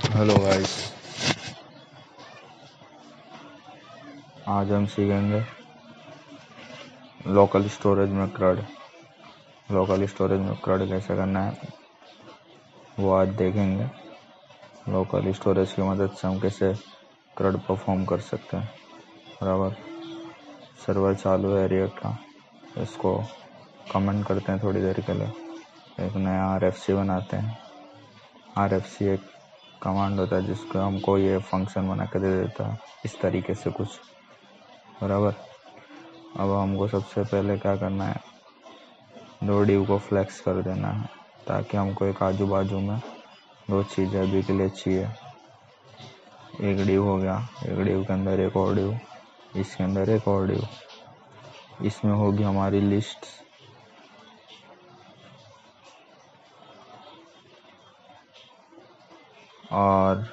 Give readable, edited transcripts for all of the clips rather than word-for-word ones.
Hello guys, आज हम सीखेंगे लोकल स्टोरेज में CRUD कैसे करना है वो आज देखेंगे। लोकल स्टोरेज की मदद से हम कैसे CRUD परफॉर्म कर सकते हैं। बराबर, सर्वर चालू है रिएक्ट का, इसको कमेंट करते हैं थोड़ी देर के लिए। एक नया RFC बनाते हैं। RFC एक कमांड होता है जिसको हमको ये फंक्शन बना के दे देता है, इस तरीके से कुछ। बराबर, अब हमको सबसे पहले क्या करना है, दो डिव को फ्लेक्स कर देना है ताकि हमको एक आजू बाजू में दो चीज़ें अभी के लिए चाहिए। एक डिव हो गया, एक डिव के अंदर एक और डिव, इसके अंदर एक और डिव, इसमें होगी हमारी लिस्ट। और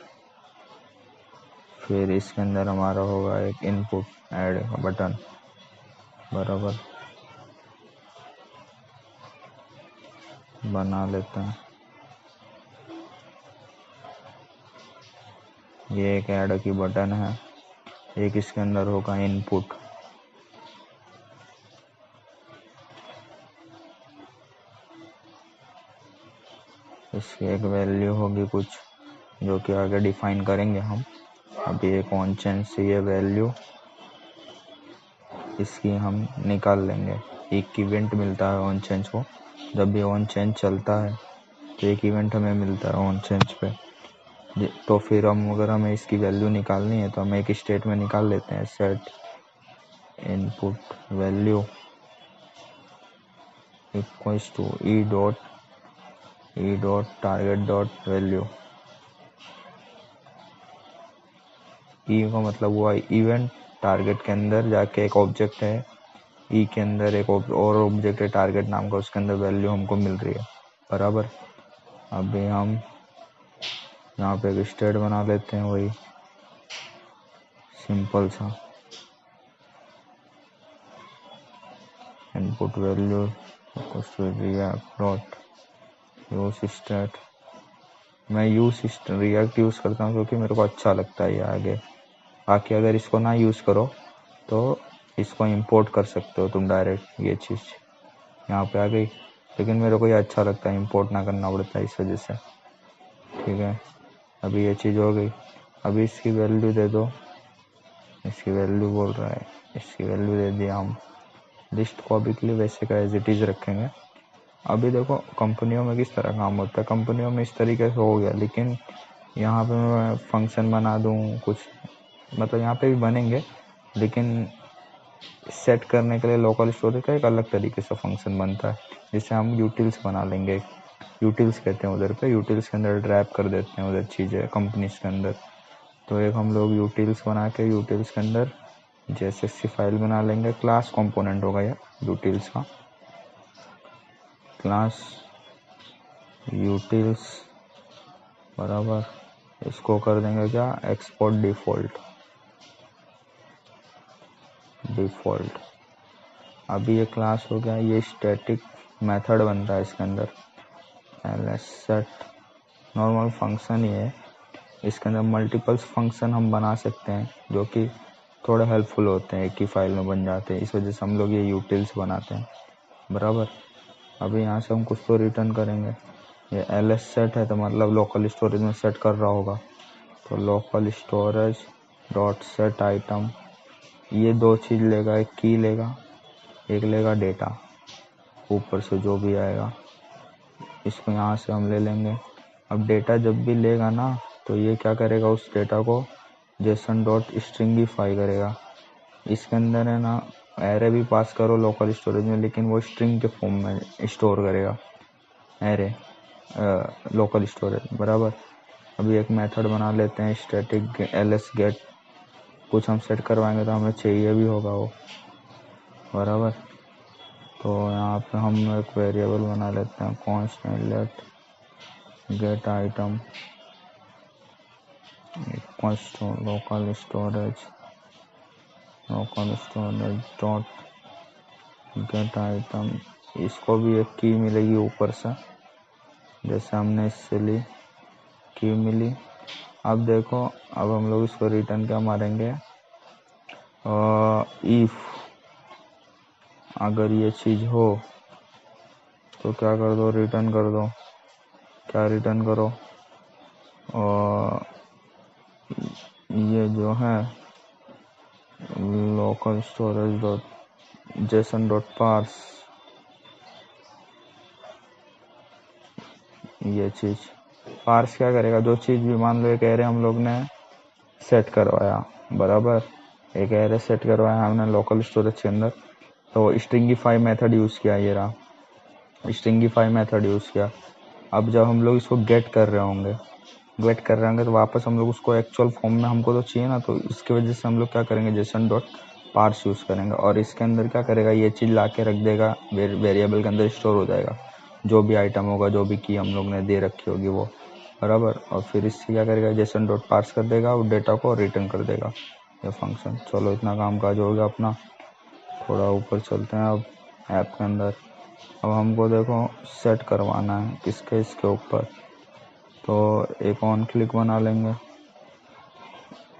फिर इसके अंदर हमारा होगा एक इनपुट ऐड का बटन। बराबर, बना लेते हैं। ये एक ऐड की बटन है, एक इसके अंदर होगा इनपुट। इसकी एक वैल्यू होगी कुछ जो कि आगे डिफाइन करेंगे हम। अभी एक ऑन चेंज से ये वैल्यू इसकी हम निकाल लेंगे। एक इवेंट मिलता है ऑन चेंज को, जब भी ऑन चेंज चलता है तो एक इवेंट हमें मिलता है ऑन चेंज पे। तो फिर अगर हमें इसकी वैल्यू निकालनी है तो हम एक स्टेट में निकाल लेते हैं, set input value equals to E dot target dot value. E का मतलब हुआ इवेंट, टारगेट के अंदर जाके एक ऑब्जेक्ट है, ई के अंदर एक और ऑब्जेक्ट है टारगेट नाम का, उसके अंदर वैल्यू हमको मिल रही है। बराबर, अभी हम यहाँ पे एक स्टेट बना लेते हैं, वही सिंपल सा input value react dot use state. मैं रिएक्ट यूज़ करता हूँ क्योंकि मेरे को अच्छा लगता है ये आगे। बाकी अगर इसको ना यूज़ करो तो इसको इंपोर्ट कर सकते हो तुम डायरेक्ट, ये चीज़ यहाँ पे आ गई। लेकिन मेरे को ये अच्छा लगता है, इंपोर्ट ना करना पड़ता है इस वजह से। ठीक है, अभी ये चीज़ हो गई। अभी इसकी वैल्यू दे दो, इसकी वैल्यू बोल रहा है, इसकी वैल्यू दे दिया हम। लिस्ट को अभी के लिए वैसे का एज इट इज़ रखेंगे। अभी देखो कंपनियों में किस तरह काम होता है, कंपनियों में इस तरीके से हो गया, लेकिन यहाँ पे मैं फंक्शन बना दूँ कुछ, मतलब यहाँ पे भी बनेंगे, लेकिन सेट करने के लिए लोकल स्टोरेज का एक अलग तरीके से फंक्शन बनता है, जिससे हम यूटिल्स बना लेंगे। यूटिल्स कहते हैं उधर पे, यूटिल्स के अंदर ड्रैप कर देते हैं उधर चीज़ें कंपनीज के अंदर। तो एक हम लोग यूटिल्स बना के यूटिल्स के अंदर JSX फाइल बना लेंगे। क्लास कंपोनेंट होगा यह यूटिल्स का, क्लास यूटिल्स। बराबर, इसको कर देंगे क्या, एक्सपोर्ट डिफ़ॉल्ट। अभी ये क्लास हो गया, ये स्टैटिक मेथड बनता है इसके अंदर, lsset नॉर्मल फंक्शन ही है। इसके अंदर मल्टीपल्स फंक्शन हम बना सकते हैं जो कि थोड़े हेल्पफुल होते हैं, एक ही फाइल में बन जाते हैं, इस वजह से हम लोग ये यूटिल्स बनाते हैं। बराबर, अभी यहाँ से हम कुछ तो रिटर्न करेंगे। ये lsset है तो मतलब लोकल स्टोरेज में सेट कर रहा होगा, तो local storage dot set item, ये दो चीज़ लेगा, एक की लेगा, एक लेगा डेटा, ऊपर से जो भी आएगा इसको यहाँ से हम ले लेंगे। अब डेटा जब भी लेगा ना तो ये क्या करेगा, उस डेटा को जेसन डॉट स्ट्रिंगिफाई करेगा। इसके अंदर है ना एरे भी पास करो लोकल स्टोरेज में, लेकिन वो स्ट्रिंग के फॉर्म में स्टोर करेगा एरे लोकल स्टोरेज। बराबर, अभी एक मेथड बना लेते हैं स्टैटिक ls गेट, कुछ हम सेट करवाएंगे तो हमें चाहिए भी होगा वो। बराबर, तो यहाँ पे हम एक वेरिएबल बना लेते हैं constant let get item equals to local storage dot get item. इसको भी एक की मिलेगी ऊपर से, जैसे हमने इससे ली की मिली, अब देखो, अब हम लोग इसको रिटर्न क्या मारेंगे, इफ अगर ये चीज़ हो तो क्या कर दो, रिटर्न कर दो। क्या रिटर्न करो, और ये जो है local storage dot JSON dot parse, ये चीज़ पार्स क्या करेगा, जो चीज़ भी मान लो एक एरे हम लोग ने सेट करवाया, बराबर, एक एरे सेट करवाया हमने लोकल स्टोरेज के अंदर, तो स्ट्रिंगीफाई मेथड यूज़ किया, ये रहा स्ट्रिंगीफाई मेथड यूज़ किया। अब जब हम लोग इसको गेट कर रहे होंगे तो वापस हम लोग उसको एक्चुअल फॉर्म में हमको तो चाहिए ना, तो इसकी वजह से हम लोग क्या करेंगे, जेसन डॉट पार्स यूज़ करेंगे, और इसके अंदर क्या करेगा, ये चीज़ ला के रख देगा, वेरिएबल के अंदर स्टोर हो जाएगा, जो भी आइटम होगा, जो भी की हम लोग ने दे रखी होगी वो, बराबर। और फिर इससे क्या करेगा, जेसन डॉट पार्स कर देगा और डेटा को रिटर्न कर देगा ये फंक्शन। चलो इतना काम काज हो गया अपना, थोड़ा ऊपर चलते हैं अब ऐप के अंदर। अब हमको देखो सेट करवाना है किसके, इसके ऊपर, तो एक ऑन क्लिक बना लेंगे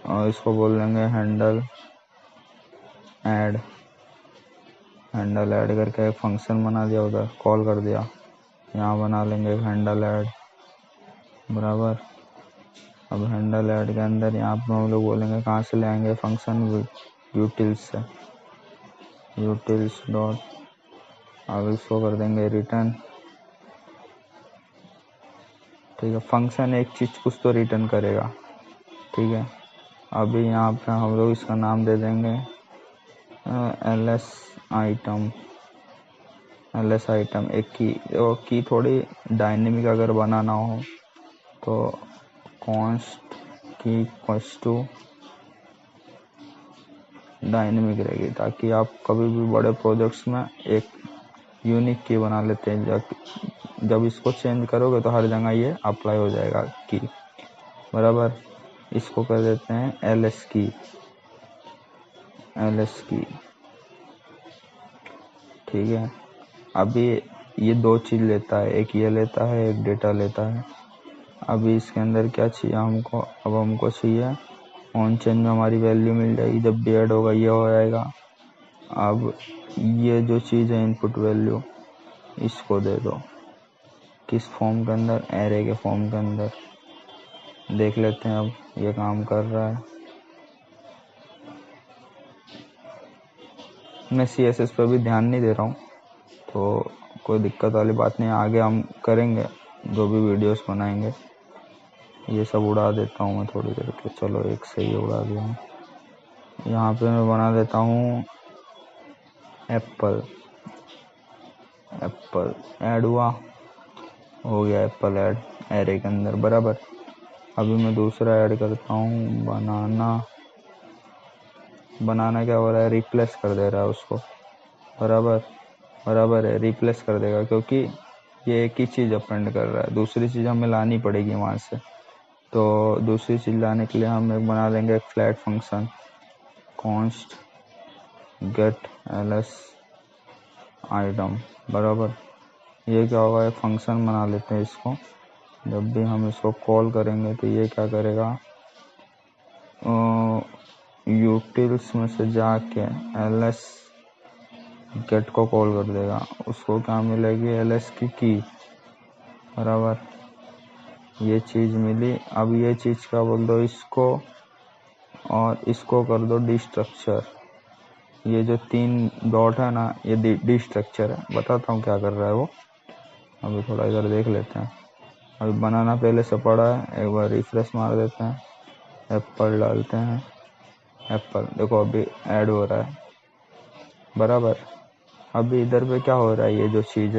और इसको बोल लेंगे हैंडल ऐड करके एक फंक्शन बना दिया, उधर कॉल कर दिया, यहाँ बना लेंगे एक हैंडल ऐड, बराबर। अब हैंडल ऐड के अंदर यहाँ पर हम लोग बोलेंगे कहाँ से ले आएंगे फंक्शन, यूटिल्स से, यूटिल्स डॉट, अब इसको कर देंगे रिटर्न, ठीक है। फंक्शन एक चीज़ कुछ तो रिटर्न करेगा, ठीक है। अभी यहाँ पे हम लोग इसका नाम दे देंगे ls आइटम, एक की थोड़ी डायनेमिक अगर बनाना हो तो कॉन्स्ट की इक्वल्स टू डायनेमिक रहेगी, ताकि आप कभी भी बड़े प्रोजेक्ट्स में एक यूनिक की बना लेते हैं, जब इसको चेंज करोगे तो हर जगह ये अप्लाई हो जाएगा की, बराबर। इसको कर देते हैं ls की, ठीक है। अभी ये दो चीज़ लेता है, एक ये लेता है, एक डेटा लेता है। अभी इसके अंदर क्या चाहिए हमको, अब हमको चाहिए ऑन चेंज में हमारी वैल्यू मिल जाएगी, जब भी ऐड होगा ये हो जाएगा। अब ये जो चीज़ है इनपुट वैल्यू, इसको दे दो किस फॉर्म के अंदर, एरे के फॉर्म के अंदर। देख लेते हैं अब ये काम कर रहा है। मैं CSS पर भी ध्यान नहीं दे रहा हूँ, तो कोई दिक्कत वाली बात नहीं, आगे हम करेंगे जो भी वीडियोस बनाएंगे। ये सब उड़ा देता हूँ मैं थोड़ी देर के, चलो एक सही उड़ा दिया हूँ। यहाँ पे मैं बना देता हूँ एप्पल ऐड हुआ, हो गया एप्पल ऐड एरे के अंदर, बराबर। अभी मैं दूसरा ऐड करता हूँ बनाना क्या हो रहा है, रिप्लेस कर दे रहा है उसको, बराबर है, रिप्लेस कर देगा, क्योंकि ये एक ही चीज़ अपेंड कर रहा है, दूसरी चीज़ हमें लानी पड़ेगी वहाँ से। तो दूसरी चीज़ लाने के लिए हम एक बना लेंगे एक flat function, const get ls item, बराबर। ये क्या होगा, एक फंक्शन बना लेते हैं इसको, जब भी हम इसको कॉल करेंगे तो ये क्या करेगा, यूटिल्स में से जाके ls गेट को कॉल कर देगा, उसको क्या मिलेगी, ls की, बराबर। ये चीज़ मिली। अब ये चीज़ क्या बोल दो इसको, और इसको कर दो डी स्ट्रक्चर। ये जो 3 डॉट है ना, ये डी स्ट्रक्चर है, बताता हूँ क्या कर रहा है वो। अभी थोड़ा इधर देख लेते हैं। अभी बनाना पहले से पड़ा है, एक बार रिफ्रेश मार देते हैं, एप्पल डालते हैं, एप्पल देखो अभी ऐड हो रहा है, बराबर। अभी इधर पे क्या हो रहा है, ये जो चीज़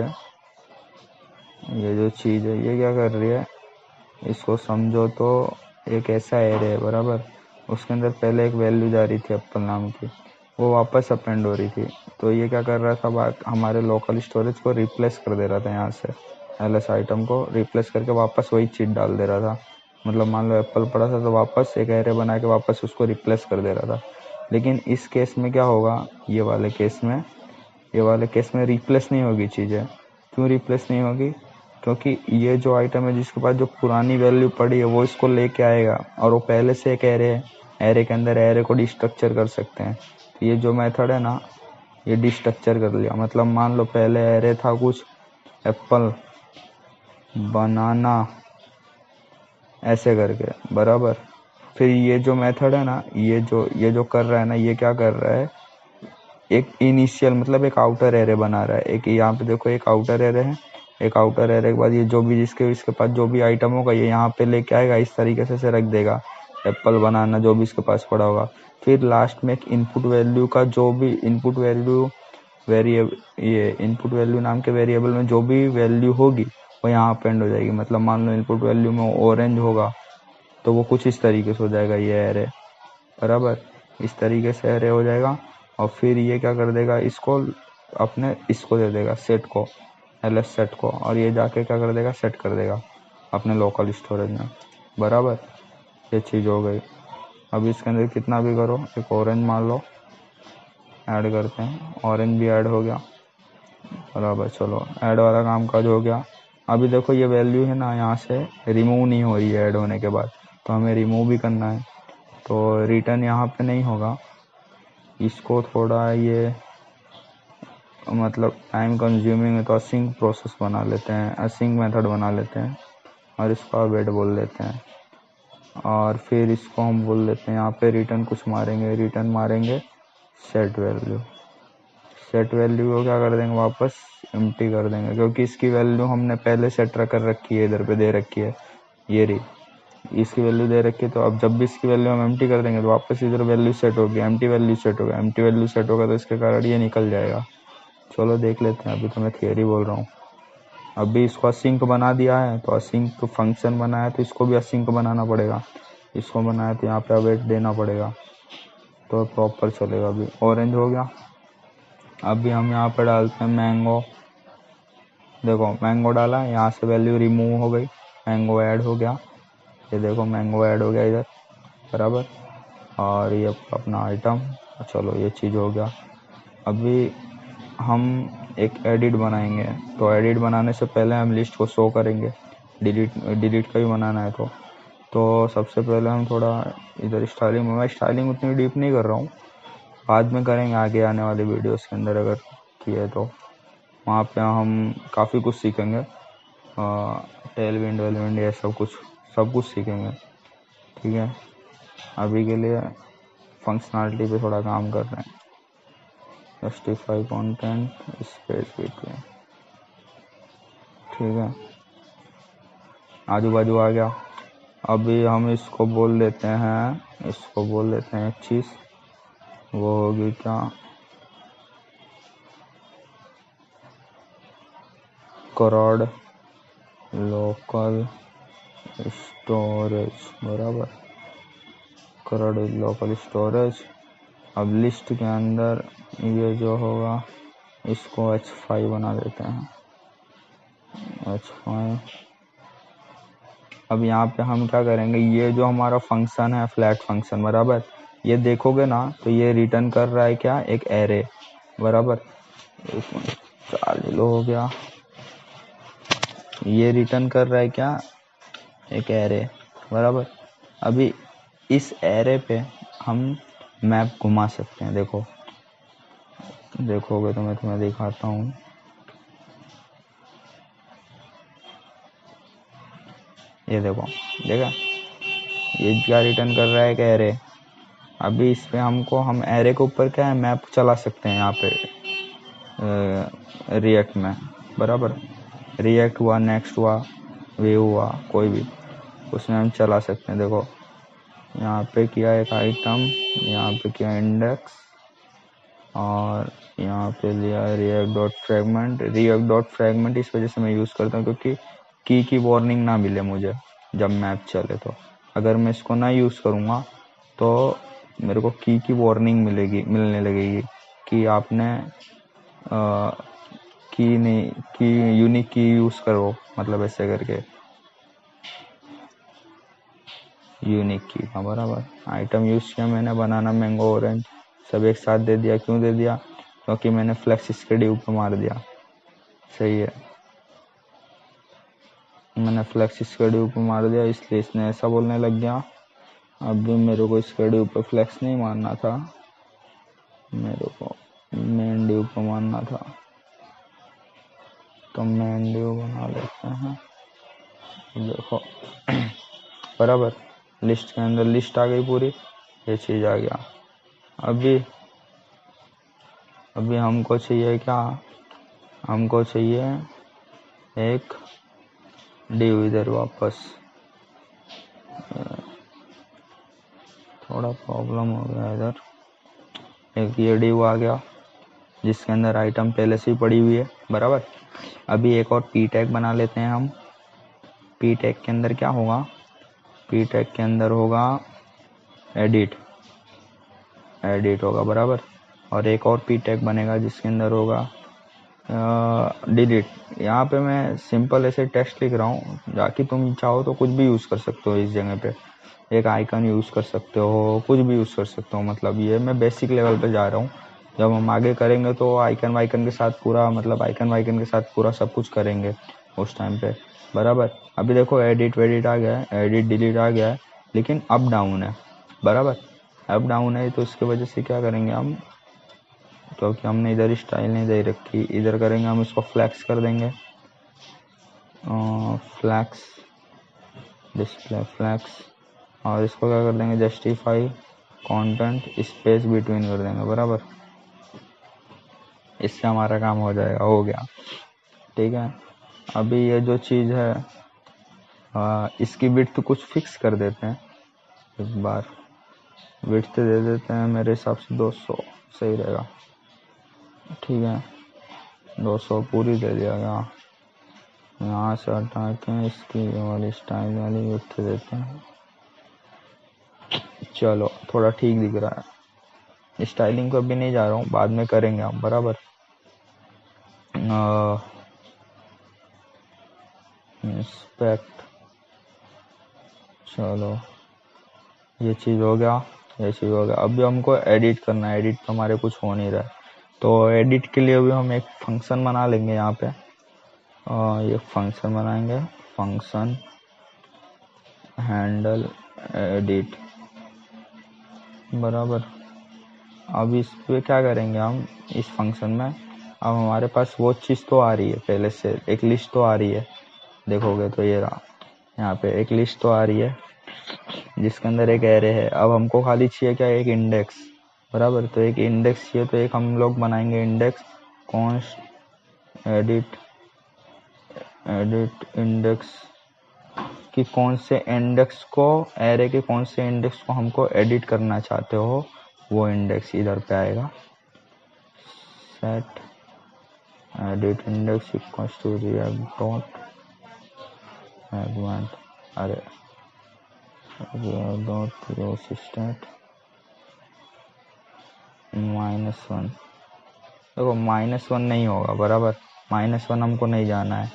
है ये क्या कर रही है, इसको समझो तो एक ऐसा एरे है, बराबर। उसके अंदर पहले एक वैल्यू जा रही थी एप्पल नाम की, वो वापस अपेंड हो रही थी, तो ये क्या कर रहा था, हमारे लोकल स्टोरेज को रिप्लेस कर दे रहा था, यहाँ से ls आइटम को रिप्लेस करके वापस वही चीज़ डाल दे रहा था। मतलब मान लो एप्पल पड़ा था तो वापस एक एरे बना के वापस उसको रिप्लेस कर दे रहा था। लेकिन इस केस में क्या होगा, ये वाले केस में रिप्लेस नहीं होगी चीज़ें। क्यों रिप्लेस नहीं होगी, क्योंकि ये जो आइटम है जिसके पास जो पुरानी वैल्यू पड़ी है वो इसको लेके आएगा, और वो पहले से एक एरे है, एरे के अंदर एरे को डिस्ट्रक्चर कर सकते हैं। तो ये जो मेथड है ना, ये डिस्ट्रक्चर कर लिया। मतलब मान लो पहले एरे था कुछ एप्पल बनाना ऐसे करके, बराबर। फिर ये जो मेथड है ना, ये जो कर रहा है ना, ये क्या कर रहा है, एक इनिशियल मतलब एक आउटर एरे बना रहा है। एक यहाँ पे देखो एक आउटर एरे है, एक आउटर एरे के बाद ये जो भी इसके पास जो भी आइटम होगा ये यहाँ पे लेके आएगा, इस तरीके से रख देगा, एप्पल बनाना जो भी इसके पास पड़ा होगा। फिर लास्ट में एक इनपुट वैल्यू का जो भी इनपुट वैल्यू ये इनपुट वैल्यू नाम के वेरिएबल में जो भी वैल्यू होगी वो यहाँ अपेंड हो जाएगी। मतलब मान लो इनपुट वैल्यू में ऑरेंज होगा तो वो कुछ इस तरीके से हो जाएगा ये एरे, बराबर। इस तरीके से एरे हो जाएगा। और फिर ये क्या कर देगा, इसको अपने इसको दे देगा सेट को, ls सेट को, और ये जाके क्या कर देगा, सेट कर देगा अपने लोकल स्टोरेज में, बराबर। ये चीज़ हो गई। अब इसके अंदर कितना भी करो, एक ऑरेंज मान लो ऐड करते हैं, ऑरेंज भी ऐड हो गया, बराबर। चलो ऐड वाला काम काज हो गया। अभी देखो ये वैल्यू है ना, यहाँ से रिमूव नहीं हो रही है ऐड होने के बाद, तो हमें रिमूव भी करना है। तो रिटर्न यहाँ पे नहीं होगा, इसको थोड़ा ये मतलब टाइम कंज्यूमिंग है, तो असिंक प्रोसेस बना लेते हैं, असिंक मेथड बना लेते हैं, और इसको अवेट बोल देते हैं। और फिर इसको हम बोल देते हैं यहाँ पे रिटर्न कुछ मारेंगे, रिटर्न मारेंगे सेट वैल्यू। सेट वैल्यू को क्या कर देंगे, वापस एम्प्टी कर देंगे, क्योंकि इसकी वैल्यू हमने पहले सेट कर रखी है, इधर पे दे रखी है, ये रही इसकी वैल्यू दे रखी है। तो अब जब भी इसकी वैल्यू हम एम्प्टी कर देंगे तो वापस इधर वैल्यू सेट होगी, एम्प्टी वैल्यू सेट होगा, एम्प्टी वैल्यू सेट होगा तो इसके कारण ये निकल जाएगा। चलो देख लेते हैं, अभी तो मैं थियरी बोल रहा हूँ। अभी इसको असिंक बना दिया है, तो असिंक फंक्शन बनाया तो इसको भी असिंक बनाना पड़ेगा, इसको बनाया तो यहाँ पे अवेट देना पड़ेगा, तो प्रॉपर चलेगा। अभी ऑरेंज हो गया। अभी हम यहाँ पे डालते हैं मैंगो, देखो मैंगो डाला, यहाँ से वैल्यू रिमूव हो गई, मैंगो ऐड हो गया, ये देखो मैंगो ऐड हो गया इधर, बराबर। और ये अपना आइटम, चलो ये चीज़ हो गया। अभी हम एक एडिट बनाएंगे, तो एडिट बनाने से पहले हम लिस्ट को शो करेंगे, डिलीट का भी बनाना है तो सबसे पहले हम थोड़ा इधर स्टाइलिंग, मैं स्टाइलिंग उतनी डीप नहीं कर रहा हूँ, बाद में करेंगे आगे आने वाले वीडियोस के अंदर अगर किए तो, वहाँ पे हम काफ़ी कुछ सीखेंगे, टेल विंड वेल विंड ये सब कुछ सीखेंगे, ठीक है। अभी के लिए फंक्शनलिटी पे थोड़ा काम कर रहे हैं, जस्टिफाई कंटेंट स्पेस बिटवीन, ठीक है, आजू बाजू आ गया। अभी हम इसको बोल देते हैं एक चीज़, वो होगी क्या, करॉड लोकल स्टोरेज, बराबर, करॉड लोकल स्टोरेज। अब लिस्ट के अंदर ये जो होगा इसको h5 बना देते हैं, h5। अब यहाँ पे हम क्या करेंगे, ये जो हमारा फंक्शन है फ्लैट फंक्शन, बराबर, ये देखोगे ना तो ये रिटर्न कर रहा है क्या, एक एरे, बराबर। एक मिनट, चालू हो गया, ये रिटर्न कर रहा है क्या, एक एरे, बराबर। अभी इस एरे पे हम मैप घुमा सकते हैं, देखोगे तो मैं तुम्हें दिखाता हूँ। ये देखा, ये क्या रिटर्न कर रहा है, एक एरे। अभी इस पे हम एरे के ऊपर क्या है, मैप चला सकते हैं यहाँ पे रिएक्ट में, बराबर। रिएक्ट हुआ, नेक्स्ट हुआ, व्यू हुआ, कोई भी उसमें हम चला सकते हैं। देखो यहाँ पे किया एक आइटम, यहाँ पे किया इंडेक्स, और यहाँ पे लिया रिएक्ट डॉट फ्रैगमेंट इस वजह से मैं यूज़ करता हूँ क्योंकि की वार्निंग ना मिले मुझे जब मैप चले। तो अगर मैं इसको ना यूज़ करूँगा तो मेरे को की वार्निंग मिलने लगेगी कि आपने यूनिक की यूज़ करो, मतलब ऐसे करके यूनिक की, हाँ बराबर। आइटम यूज़ किया मैंने, बनाना मैंगो ऑरेंज सब एक साथ दे दिया, क्यों दे दिया, क्योंकि मैंने फ्लेक्स स्केड्यूल पे मार दिया, सही है। मैंने फ्लेक्स स्केड्यूल पे मार दिया इसलिए इसने ऐसा बोलने लग गया। अब भी मेरे को स्केड्यूल पे फ्लेक्स नहीं मारना था, मेरे को मेन ड्यू पे मारना था, तो मेन ड्यू बना लेते हैं। देखो बराबर लिस्ट के अंदर लिस्ट आ गई पूरी, ये चीज़ आ गया। अभी हमको चाहिए क्या, हमको चाहिए एक ड्यू इधर वापस। थोड़ा प्रॉब्लम हो गया इधर। एक ये ड्यू आ गया जिसके अंदर आइटम पहले से ही पड़ी हुई है, बराबर। अभी एक और पी टैग बना लेते हैं हम। पी टैग के अंदर क्या होगा, पी टैग के अंदर होगा एडिट होगा, बराबर। और एक और पी टैग बनेगा जिसके अंदर होगा डिलीट। यहाँ पे मैं सिंपल ऐसे टेक्स्ट लिख रहा हूँ, जाकि तुम चाहो तो कुछ भी यूज़ कर सकते हो इस जगह पे। एक आइकन यूज़ कर सकते हो, कुछ भी यूज़ कर सकते हो। मतलब ये मैं बेसिक लेवल पे जा रहा हूँ, जब हम आगे करेंगे तो आइकन वाइकन के साथ पूरा, मतलब आइकन वाइकन के साथ पूरा सब कुछ करेंगे उस टाइम पे, बराबर। अभी देखो एडिट वेडिट आ गया है, एडिट डिलीट आ गया है, लेकिन अप डाउन है, बराबर। अप डाउन है तो इसके वजह से क्या करेंगे हम, क्योंकि हमने इधर स्टाइल नहीं दे रखी, इधर करेंगे हम इसको फ्लैक्स कर देंगे, फ्लैक्स डिस्प्ले फ्लैक्स। और इसको क्या कर देंगे, जस्टिफाई कंटेंट स्पेस बिटवीन कर देंगे, बराबर। इससे हमारा काम हो जाएगा, हो गया, ठीक है। अभी ये जो चीज़ है इसकी विड्थ कुछ फिक्स कर देते हैं इस बार। विड्थ दे देते हैं, मेरे हिसाब से 200 सही रहेगा, ठीक है। 200 पूरी दे दिया गया। यहाँ से हटा के इसकी वाली स्टाइल वाली विड्थ देते हैं। चलो थोड़ा ठीक दिख रहा है। स्टाइलिंग को अभी नहीं जा रहा हूँ, बाद में करेंगे हम, बराबर। इंस्पेक्ट, चलो ये चीज़ हो गया, ये चीज़ हो गया। अभी हमको एडिट करना है, एडिट तो हमारे कुछ हो नहीं रहा है, तो एडिट के लिए अभी हम एक फंक्शन बना लेंगे यहाँ पे। ये फंक्शन बनाएंगे, फंक्शन हैंडल एडिट, बराबर। अब इस पे क्या करेंगे हम, इस फंक्शन में अब हमारे पास वो चीज़ तो आ रही है, पहले से एक लिस्ट तो आ रही है, देखोगे तो ये रहा, यहाँ पे एक लिस्ट तो आ रही है जिसके अंदर एक एरे है। अब हमको खाली चाहिए क्या, एक इंडेक्स, बराबर। तो एक इंडेक्स चाहिए, तो एक हम लोग बनाएंगे इंडेक्स कॉन्स्ट एडिट इंडेक्स कि कौन से इंडेक्स को, एरे के कौन से इंडेक्स को हमको एडिट करना चाहते हो, वो इंडेक्स इधर पे आएगा। Set edit index equals to React dot segment, array dot rows state -1। देखो -1 नहीं होगा, बराबर। -1 हमको नहीं जाना है,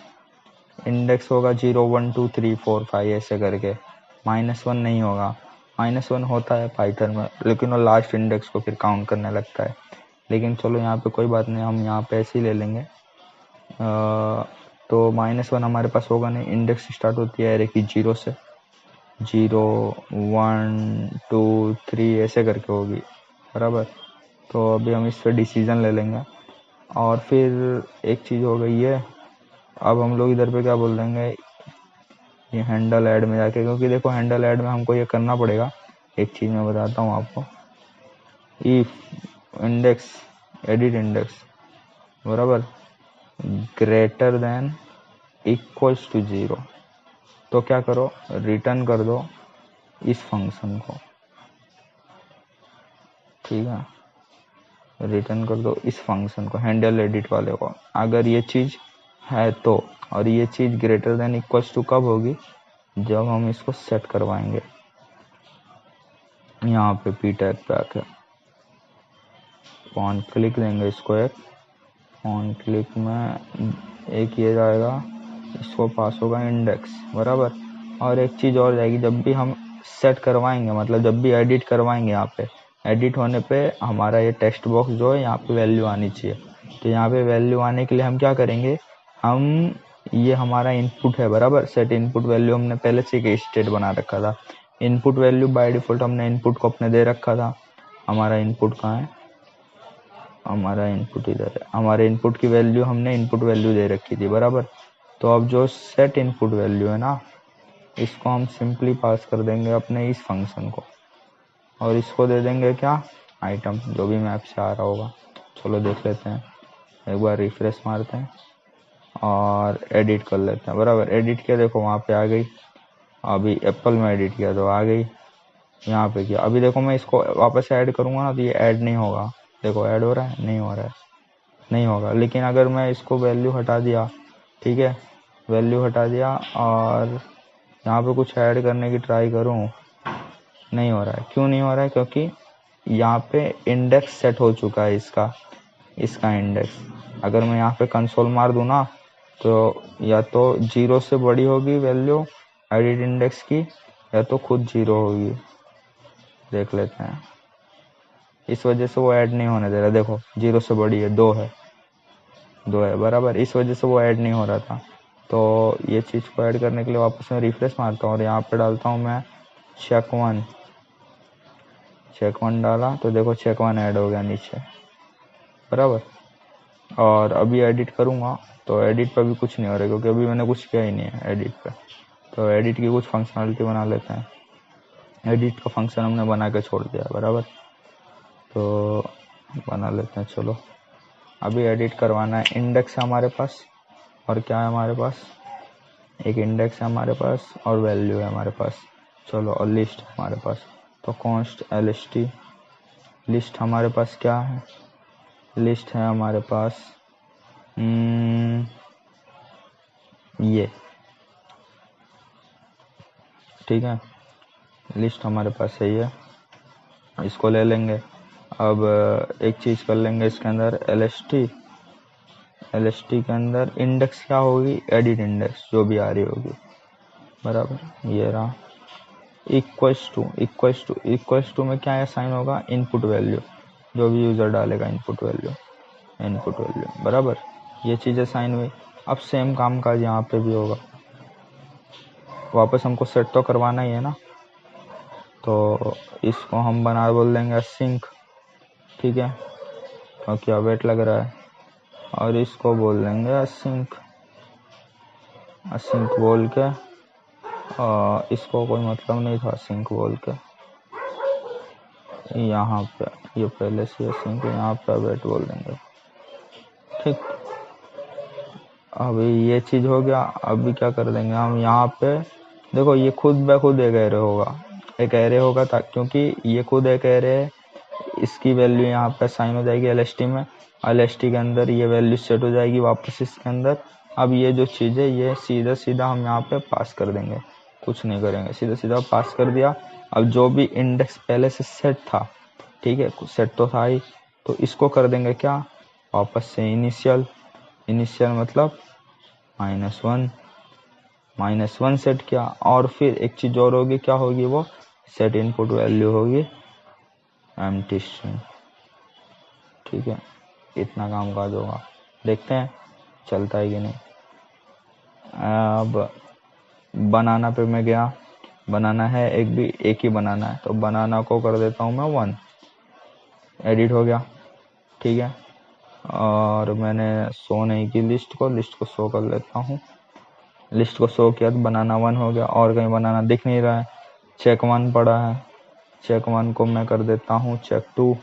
इंडेक्स होगा 0 1 2 3 4 5 ऐसे करके, -1 नहीं होगा। -1 होता है पाइथन में, लेकिन वो लास्ट इंडेक्स को फिर काउंट करने लगता है। लेकिन चलो यहाँ पे कोई बात नहीं, हम यहाँ पे ऐसे ही ले लेंगे। तो -1 हमारे पास होगा नहीं, इंडेक्स स्टार्ट होती है एरे की 0 से, 0 1 2 3 ऐसे करके होगी, बराबर। तो अभी हम इस पर डिसीजन ले लेंगे। और फिर एक चीज़ हो गई है, अब हम लोग इधर पे क्या बोल देंगे, ये हैंडल ऐड में जाके, क्योंकि देखो हैंडल ऐड में हमको ये करना पड़ेगा। एक चीज़ मैं बताता हूँ आपको, इफ इंडेक्स एडिट इंडेक्स बराबर ग्रेटर देन इक्वल्स टू 0, तो क्या करो, रिटर्न कर दो इस फंक्शन को, ठीक है। रिटर्न कर दो इस फंक्शन को, हैंडल एडिट वाले को, अगर ये चीज़ है तो। और ये चीज़ ग्रेटर देन इक्वल्स टू कब होगी, जब हम इसको सेट करवाएंगे यहाँ पे पी टैग पे आके। ऑन क्लिक देंगे इसको, एक ऑन क्लिक में एक ये जाएगा, इसको पास होगा इंडेक्स, बराबर। और एक चीज़ और जाएगी, जब भी हम सेट करवाएंगे, मतलब जब भी एडिट करवाएंगे, यहाँ पे एडिट होने पे हमारा ये टेक्स्ट बॉक्स जो है यहाँ पे वैल्यू आनी चाहिए। तो यहाँ पे वैल्यू आने के लिए हम क्या करेंगे, हम ये हमारा इनपुट है बराबर। सेट इनपुट वैल्यू हमने पहले से एक स्टेट बना रखा था। इनपुट वैल्यू बाय डिफॉल्ट हमने इनपुट को अपने दे रखा था। हमारा इनपुट कहाँ है, हमारा इनपुट इधर है। हमारे इनपुट की वैल्यू हमने इनपुट वैल्यू दे रखी थी बराबर। तो अब जो सेट इनपुट वैल्यू है ना, इसको हम सिंपली पास कर देंगे अपने इस फंक्शन को, और इसको दे देंगे क्या, आइटम, जो भी मैप से आ रहा होगा। चलो देख लेते हैं, एक बार रिफ्रेश मारते हैं और एडिट कर लेते हैं बराबर। एडिट किया, देखो वहाँ पे आ गई। अभी एप्पल में एडिट किया तो आ गई, यहाँ पे किया। अभी देखो मैं इसको वापस ऐड करूँगा ना तो ये ऐड नहीं होगा। देखो ऐड हो रहा है, नहीं हो रहा है, नहीं होगा। लेकिन अगर मैं इसको वैल्यू हटा दिया, ठीक है, वैल्यू हटा दिया और यहाँ पे कुछ ऐड करने की ट्राई करूँ, नहीं हो रहा है। क्यों नहीं हो रहा है, क्योंकि यहाँ पे इंडेक्स सेट हो चुका है इसका इंडेक्स। अगर मैं यहाँ पे कंसोल मार दूँ ना, तो या तो 0 से बड़ी होगी वैल्यू एडिट इंडेक्स की, या तो खुद 0 होगी। देख लेते हैं, इस वजह से वो ऐड नहीं होने दे रहा। देखो 0 से बड़ी है, 2 है बराबर, इस वजह से वो ऐड नहीं हो रहा था। तो ये चीज़ को ऐड करने के लिए वापस मैं रिफ्रेश मारता हूँ और यहाँ पे डालता हूँ मैं चेक वन डाला तो देखो चेक वन ऐड हो गया नीचे बराबर। और अभी एडिट करूँगा तो एडिट पर भी कुछ नहीं हो रहा, क्योंकि अभी मैंने कुछ किया ही नहीं है एडिट पे। तो एडिट की कुछ फंक्शनलिटी बना लेते हैं। एडिट का फंक्शन हमने बना के छोड़ दिया बराबर, तो बना लेते हैं। चलो अभी एडिट करवाना है। इंडेक्स है हमारे पास, और क्या है हमारे पास, एक इंडेक्स है हमारे पास और वैल्यू है हमारे पास। चलो और लिस्ट है हमारे पास, तो कॉन्स्ट lst लिस्ट हमारे पास क्या है, लिस्ट है हमारे पास ये, ठीक है, लिस्ट हमारे पास सही है। इसको ले लेंगे। अब एक चीज़ कर लेंगे इसके अंदर, lst के अंदर इंडेक्स क्या होगी, एडिट इंडेक्स जो भी आ रही होगी बराबर। ये रहा इक्वल्स टू में क्या है साइन होगा, इनपुट वैल्यू, जो भी यूज़र डालेगा इनपुट वैल्यू बराबर। ये चीज़ें साइन हुई। अब सेम काम काज यहाँ पे भी होगा। वापस हमको सेट तो करवाना ही है ना, तो इसको हम बोल देंगे सिंक, ठीक है, क्योंकि अवेट लग रहा है। और इसको बोल देंगे असिंक बोल के, इसको कोई मतलब नहीं था सिंक बोल के। यहाँ पे ये पहले से असिंक, यहाँ पे अवेट बोल देंगे, ठीक। अभी ये चीज़ हो गया। अभी क्या कर देंगे हम, यहाँ पे देखो ये खुद ब खुद एक एरे होगा क्योंकि ये खुद एक एरे है। इसकी वैल्यू यहाँ पे साइन हो जाएगी lst में, lst के अंदर ये वैल्यू सेट हो जाएगी वापस इसके अंदर। अब ये जो चीज़ है ये सीधा हम यहाँ पे पास कर देंगे, कुछ नहीं करेंगे, सीधा पास कर दिया। अब जो भी इंडेक्स पहले से सेट था, ठीक है, सेट तो था ही, तो इसको कर देंगे क्या, वापस से इनिशियल मतलब -1 सेट किया। और फिर एक चीज़ और होगी, क्या होगी वो, सेट इनपुट वैल्यू होगी एम्प्टी स्ट्रिंग, ठीक है। इतना काम काज होगा, देखते हैं चलता है कि नहीं। अब बनाना पे मैं गया, बनाना है एक ही बनाना है, तो बनाना को कर देता हूँ मैं 1, एडिट हो गया, ठीक है। और मैंने शो नहीं की लिस्ट को शो कर लेता हूँ। लिस्ट को शो किया तो बनाना 1 हो गया, और कहीं बनाना दिख नहीं रहा है। चेक 1 पड़ा है, चेक 1 को मैं कर देता हूँ चेक 2,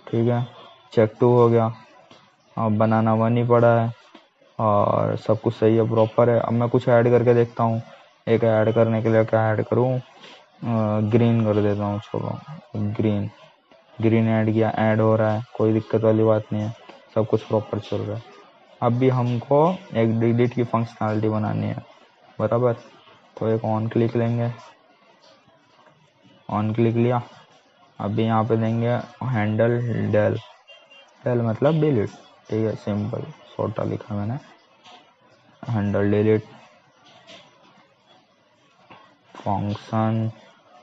ठीक है, चेक 2 हो गया। अब बनाना 1 ही पड़ा है और सब कुछ सही है, प्रॉपर है। अब मैं कुछ ऐड करके देखता हूँ। एक ऐड करने के लिए क्या ऐड करूँ, ग्रीन कर देता हूँ। चलो ग्रीन ऐड किया, ऐड हो रहा है, कोई दिक्कत वाली बात नहीं है, सब कुछ प्रॉपर चल रहा है। अब भी हमको एक डिलीट की फंक्शनलिटी बनानी है बराबर, तो एक ऑन क्लिक लेंगे, ऑन क्लिक लिया। अभी यहाँ पे देंगे हैंडल डेल मतलब डिलीट, ठीक है, सिंपल छोटा लिखा मैंने, handle delete function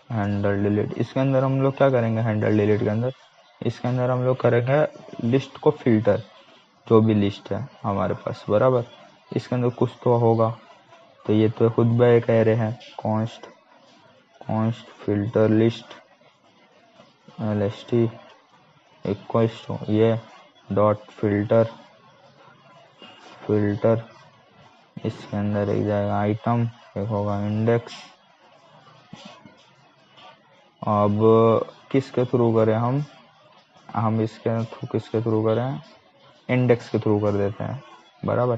handle delete. इसके अंदर हम लोग क्या करेंगे, हैंडल डिलीट के अंदर इसके अंदर हम लोग करेंगे लिस्ट को फिल्टर, जो भी लिस्ट है हमारे पास बराबर। इसके अंदर कुछ तो होगा, तो ये तो खुद ब एक एरे है। Const filter list lst equals to ये डॉट फिल्टर इसके अंदर एक जाएगा आइटम, एक होगा इंडेक्स। अब किसके थ्रू करें हम इसके किसके थ्रू करें, इंडेक्स के थ्रू कर देते हैं, बराबर।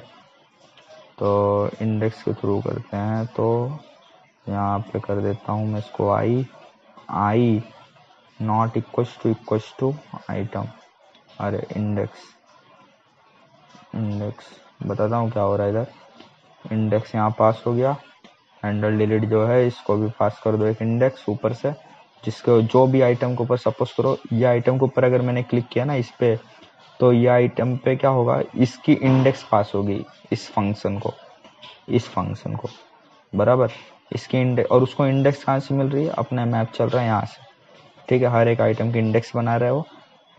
तो इंडेक्स के थ्रू करते हैं, तो यहाँ पे कर देता हूँ मैं इसको आई नॉट इक्वल्स टू आइटम, अरे इंडेक्स बताता हूँ क्या हो रहा है इधर। इंडेक्स यहाँ पास हो गया, हैंडल डिलीट जो है इसको भी पास कर दो एक इंडेक्स ऊपर से, जिसको जो भी आइटम के ऊपर, सपोज करो ये आइटम के ऊपर अगर मैंने क्लिक किया ना इस पे, तो ये आइटम पे क्या होगा, इसकी इंडेक्स पास होगी इस फंक्शन को, बराबर। इसकी इंडेक्स, और उसको इंडेक्स कहाँ से मिल रही है, अपना मैप चल रहा है यहाँ से, ठीक है। हर एक आइटम की इंडेक्स बना रहे हो,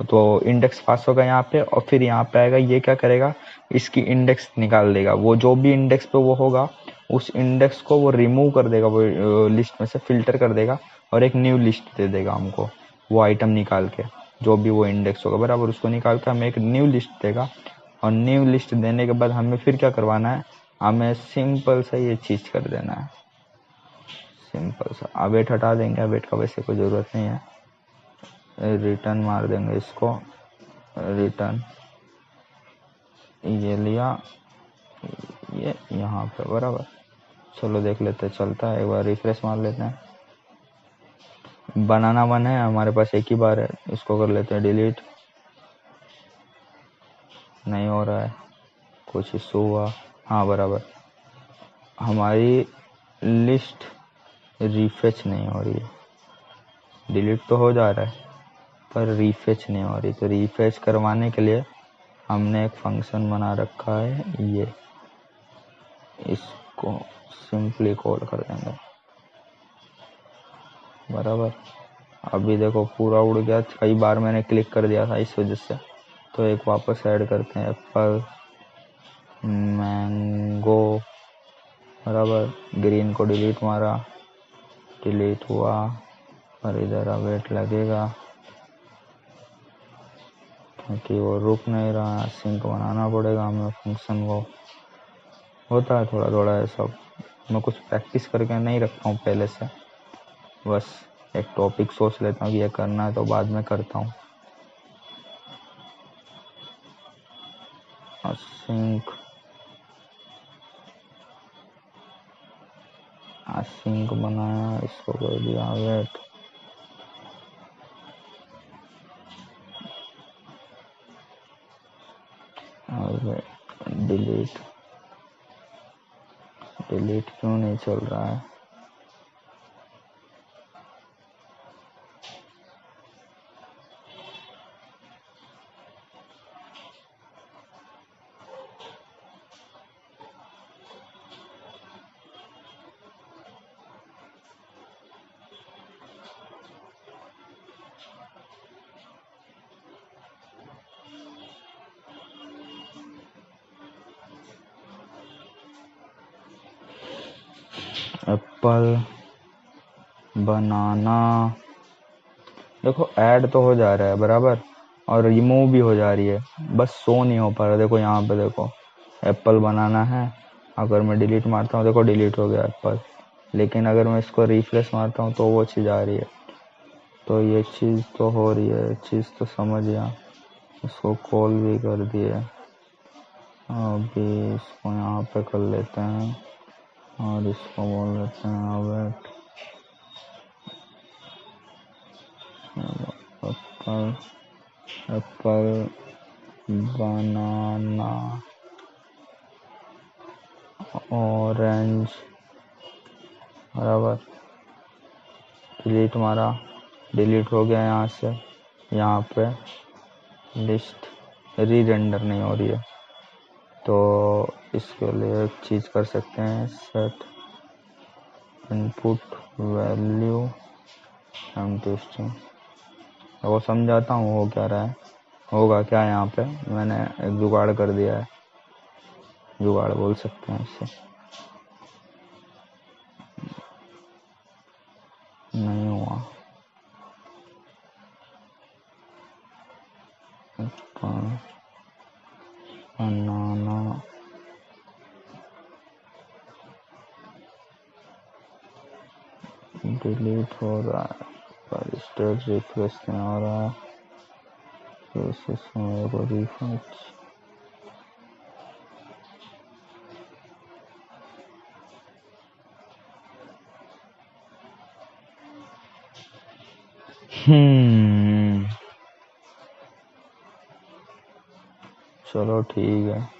तो इंडेक्स पास होगा यहाँ पे, और फिर यहाँ पे आएगा, ये क्या करेगा, इसकी इंडेक्स निकाल देगा। वो जो भी इंडेक्स पे वो होगा, उस इंडेक्स को वो रिमूव कर देगा, वो लिस्ट में से फिल्टर कर देगा, और एक न्यू लिस्ट दे देगा हमको, वो आइटम निकाल के, जो भी वो इंडेक्स होगा, बराबर। उसको निकाल के हमें एक न्यू लिस्ट देगा, और न्यू लिस्ट देने के बाद हमें फिर क्या करवाना है, हमें सिंपल सा ये चीज कर देना है, सिंपल सा। अवेट हटा देंगे, अवेट का वैसे कोई ज़रूरत नहीं है, रिटर्न मार देंगे इसको, रिटर्न ये लिया, ये यहाँ पे, बराबर। चलो देख लेते चलता है, एक बार रिफ्रेश मार लेते हैं। बनाना वन है हमारे पास, एक ही बार है, इसको कर लेते हैं डिलीट। नहीं हो रहा है, कुछ इशू हुआ, हाँ बराबर। हमारी लिस्ट रिफेच नहीं हो रही है, डिलीट तो हो जा रहा है पर रिफेच नहीं हो रही। तो रिफेच करवाने के लिए हमने एक फंक्शन बना रखा है, ये इसको सिंपली कॉल कर देंगे, बराबर। अभी देखो पूरा उड़ गया, कई बार मैंने क्लिक कर दिया था इस वजह से। तो एक वापस ऐड करते हैं, एप्पल मैंगो, बराबर। ग्रीन को डिलीट मारा, डिलीट हुआ, और इधर अवेट लगेगा क्योंकि वो रुक नहीं रहा, सिंक बनाना पड़ेगा हमें फंक्शन को। होता है थोड़ा थोड़ा ऐसा, मैं कुछ प्रैक्टिस करके नहीं रखता हूँ पहले से, बस एक टॉपिक सोच लेता हूँ कि ये करना है तो बाद में करता हूँ। सिंक बनाया, इसको कर दिया वेट, डिलीट क्यों नहीं चल रहा है, एप्पल बनाना। देखो ऐड तो हो जा रहा है, बराबर, और रिमूव भी हो जा रही है, बस शो नहीं हो पा रहा। देखो यहाँ पे देखो एप्पल बनाना है, अगर मैं डिलीट मारता हूँ देखो डिलीट हो गया एप्पल, लेकिन अगर मैं इसको रिफ्रेश मारता हूँ तो वो चीज़ आ रही है। तो ये चीज़ तो हो रही है, चीज़ तो समझ गया, इसको कॉल भी कर दिए। अभी इसको यहाँ पे कर लेते हैं, और इसको बोल लेते हैं अवेट एप्पल बनाना ऑरेंज, बराबर। डिलीट मारा, डिलीट हो गया यहाँ से। यहाँ पे लिस्ट री रेंडर नहीं हो रही है, तो इसके लिए एक चीज़ कर सकते हैं, set input value empty string. वो समझाता हूँ हो क्या रहा है, होगा क्या। यहाँ पे मैंने एक जुगाड़ कर दिया है, जुगाड़ बोल सकते हैं इसे। नहीं हुआ। बनाना डिलीट हो रहा है पर स्टेट रिफ्रेश नहीं हो रहा है, को रिफ्रेश। चलो ठीक है।